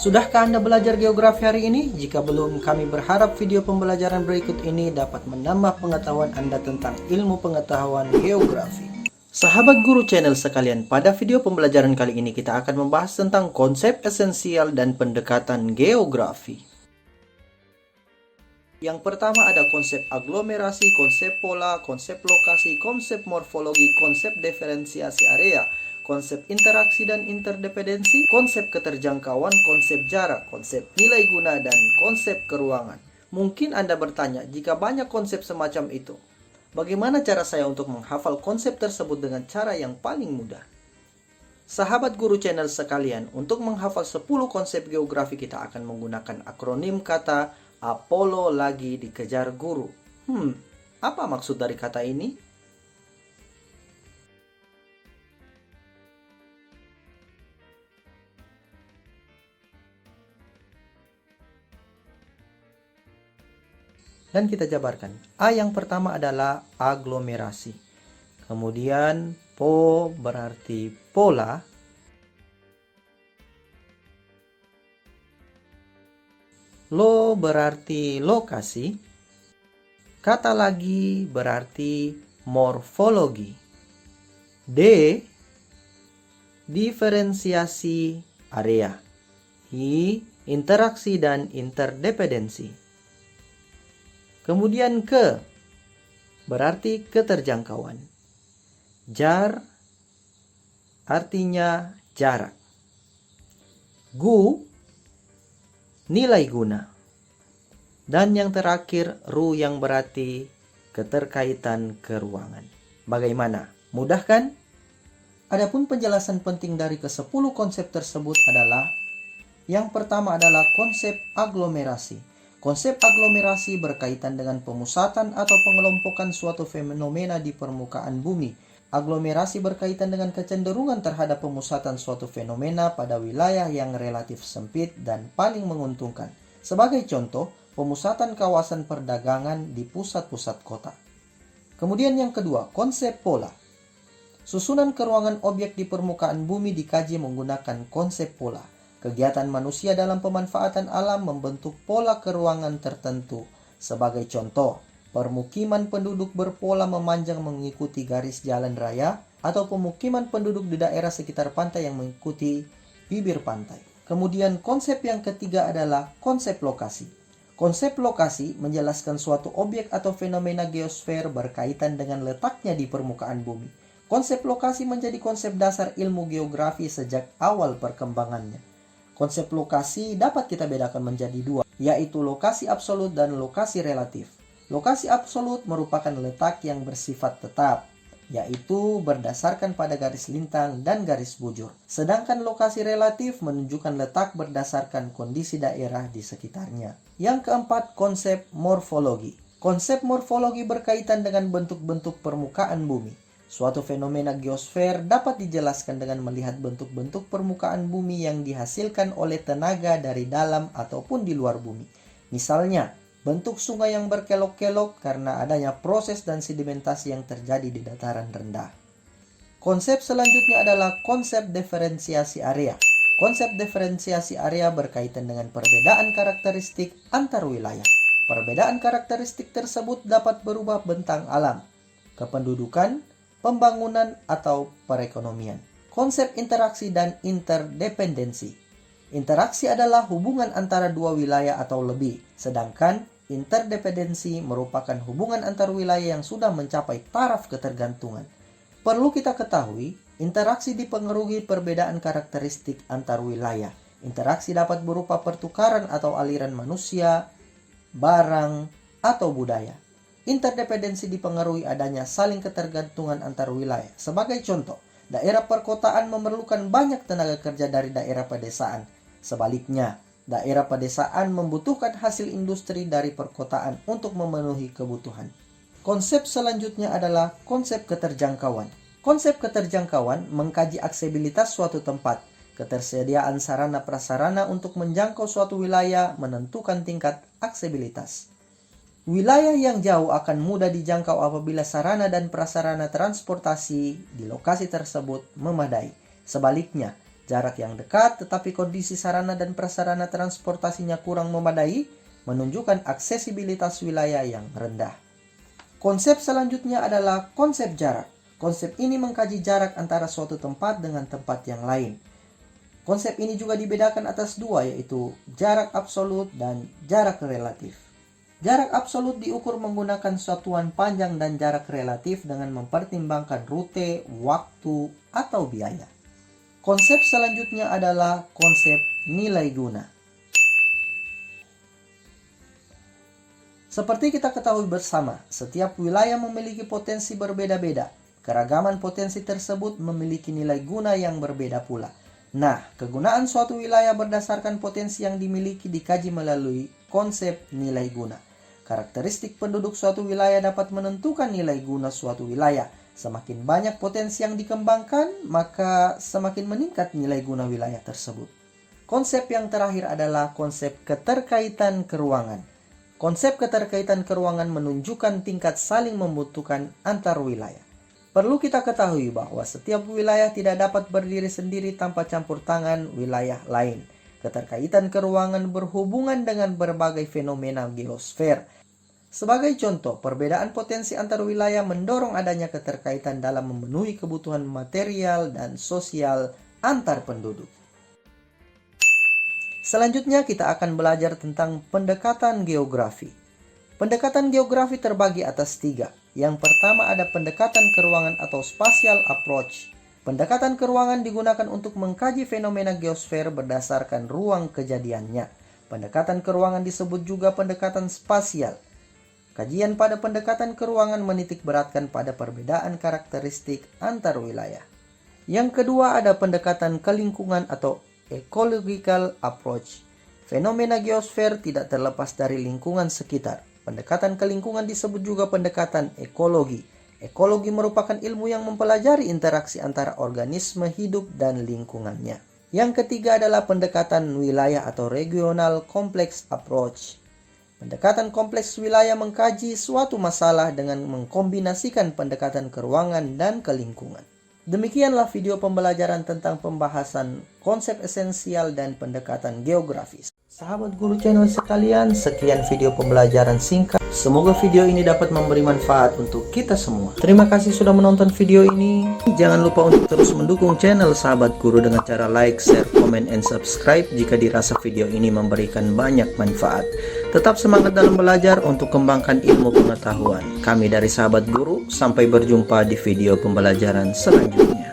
Sudahkah Anda belajar geografi hari ini? Jika belum, kami berharap video pembelajaran berikut ini dapat menambah pengetahuan Anda tentang ilmu pengetahuan geografi. Sahabat guru channel sekalian, pada video pembelajaran kali ini kita akan membahas tentang konsep esensial dan pendekatan geografi. Yang pertama ada konsep aglomerasi, konsep pola, konsep lokasi, konsep morfologi, konsep diferensiasi area, konsep interaksi dan interdependensi, konsep keterjangkauan, konsep jarak, konsep nilai guna, dan konsep keruangan. Mungkin Anda bertanya, jika banyak konsep semacam itu, bagaimana cara saya untuk menghafal konsep tersebut dengan cara yang paling mudah? Sahabat guru channel sekalian, untuk menghafal 10 konsep geografi kita akan menggunakan akronim kata Apollo lagi dikejar guru. Apa maksud dari kata ini? Dan kita jabarkan. A yang pertama adalah aglomerasi. Kemudian po berarti pola. Lo berarti lokasi. Kata lagi berarti morfologi. D diferensiasi area. I interaksi dan interdependensi. Kemudian ke berarti keterjangkauan. Jar artinya jarak. Gu nilai guna. Dan yang terakhir ru yang berarti keterkaitan keruangan. Bagaimana? Mudah kan? Adapun penjelasan penting dari ke-10 konsep tersebut adalah yang pertama adalah konsep aglomerasi. Konsep aglomerasi berkaitan dengan pemusatan atau pengelompokan suatu fenomena di permukaan bumi. Aglomerasi berkaitan dengan kecenderungan terhadap pemusatan suatu fenomena pada wilayah yang relatif sempit dan paling menguntungkan. Sebagai contoh, pemusatan kawasan perdagangan di pusat-pusat kota. Kemudian yang kedua, konsep pola. Susunan keruangan objek di permukaan bumi dikaji menggunakan konsep pola. Kegiatan manusia dalam pemanfaatan alam membentuk pola keruangan tertentu. Sebagai contoh, permukiman penduduk berpola memanjang mengikuti garis jalan raya atau pemukiman penduduk di daerah sekitar pantai yang mengikuti bibir pantai. Kemudian konsep yang ketiga adalah konsep lokasi. Konsep lokasi menjelaskan suatu objek atau fenomena geosfer berkaitan dengan letaknya di permukaan bumi. Konsep lokasi menjadi konsep dasar ilmu geografi sejak awal perkembangannya. Konsep lokasi dapat kita bedakan menjadi dua, yaitu lokasi absolut dan lokasi relatif. Lokasi absolut merupakan letak yang bersifat tetap, yaitu berdasarkan pada garis lintang dan garis bujur. Sedangkan lokasi relatif menunjukkan letak berdasarkan kondisi daerah di sekitarnya. Yang keempat, konsep morfologi. Konsep morfologi berkaitan dengan bentuk-bentuk permukaan bumi. Suatu fenomena geosfer dapat dijelaskan dengan melihat bentuk-bentuk permukaan bumi yang dihasilkan oleh tenaga dari dalam ataupun di luar bumi. Misalnya, bentuk sungai yang berkelok-kelok karena adanya proses dan sedimentasi yang terjadi di dataran rendah. Konsep selanjutnya adalah konsep diferensiasi area. Konsep diferensiasi area berkaitan dengan perbedaan karakteristik antar wilayah. Perbedaan karakteristik tersebut dapat berubah bentang alam, kependudukan, pembangunan, atau perekonomian. Konsep interaksi dan interdependensi. Interaksi adalah hubungan antara dua wilayah atau lebih, sedangkan interdependensi merupakan hubungan antar wilayah yang sudah mencapai taraf ketergantungan. Perlu kita ketahui, interaksi dipengaruhi perbedaan karakteristik antar wilayah. Interaksi dapat berupa pertukaran atau aliran manusia, barang, atau budaya. Interdependensi dipengaruhi adanya saling ketergantungan antar wilayah. Sebagai contoh, daerah perkotaan memerlukan banyak tenaga kerja dari daerah pedesaan. Sebaliknya, daerah pedesaan membutuhkan hasil industri dari perkotaan untuk memenuhi kebutuhan. Konsep selanjutnya adalah konsep keterjangkauan. Konsep keterjangkauan mengkaji aksesibilitas suatu tempat. Ketersediaan sarana prasarana untuk menjangkau suatu wilayah menentukan tingkat aksesibilitas. Wilayah yang jauh akan mudah dijangkau apabila sarana dan prasarana transportasi di lokasi tersebut memadai. Sebaliknya, Jarak yang dekat tetapi kondisi sarana dan prasarana transportasinya kurang memadai menunjukkan aksesibilitas wilayah yang rendah. Konsep selanjutnya adalah konsep jarak. Konsep ini mengkaji jarak antara suatu tempat dengan tempat yang lain. Konsep ini juga dibedakan atas dua, yaitu jarak absolut dan jarak relatif. Jarak absolut diukur menggunakan satuan panjang dan jarak relatif dengan mempertimbangkan rute, waktu, atau biaya. Konsep selanjutnya adalah konsep nilai guna. Seperti kita ketahui bersama, setiap wilayah memiliki potensi berbeda-beda. Keragaman potensi tersebut memiliki nilai guna yang berbeda pula. Nah, kegunaan suatu wilayah berdasarkan potensi yang dimiliki dikaji melalui konsep nilai guna. Karakteristik penduduk suatu wilayah dapat menentukan nilai guna suatu wilayah. Semakin banyak potensi yang dikembangkan, maka semakin meningkat nilai guna wilayah tersebut. Konsep yang terakhir adalah konsep keterkaitan keruangan. Konsep keterkaitan keruangan menunjukkan tingkat saling membutuhkan antar wilayah. Perlu kita ketahui bahwa setiap wilayah tidak dapat berdiri sendiri tanpa campur tangan wilayah lain. Keterkaitan keruangan berhubungan dengan berbagai fenomena geosfer. Sebagai contoh, perbedaan potensi antar wilayah mendorong adanya keterkaitan dalam memenuhi kebutuhan material dan sosial antar penduduk. Selanjutnya kita akan belajar tentang pendekatan geografi. Pendekatan geografi terbagi atas 3. Yang pertama ada pendekatan keruangan atau spatial approach. Pendekatan keruangan digunakan untuk mengkaji fenomena geosfer berdasarkan ruang kejadiannya. Pendekatan keruangan disebut juga pendekatan spasial. Kajian pada pendekatan keruangan menitikberatkan pada perbedaan karakteristik antar wilayah. Yang kedua ada pendekatan kelingkungan atau ecological approach. Fenomena geosfer tidak terlepas dari lingkungan sekitar. Pendekatan kelingkungan disebut juga pendekatan ekologi. Ekologi merupakan ilmu yang mempelajari interaksi antara organisme hidup dan lingkungannya. Yang ketiga adalah pendekatan wilayah atau regional complex approach. Pendekatan kompleks wilayah mengkaji suatu masalah dengan mengkombinasikan pendekatan keruangan dan kelingkungan. Demikianlah video pembelajaran tentang pembahasan konsep esensial dan pendekatan geografis. Sahabat guru channel sekalian, sekian video pembelajaran singkat. Semoga video ini dapat memberi manfaat untuk kita semua. Terima kasih sudah menonton video ini. Jangan lupa untuk terus mendukung channel Sahabat Guru dengan cara like, share, comment, and subscribe jika dirasa video ini memberikan banyak manfaat. Tetap semangat dalam belajar untuk kembangkan ilmu pengetahuan. Kami dari Sahabat Guru, sampai berjumpa di video pembelajaran selanjutnya.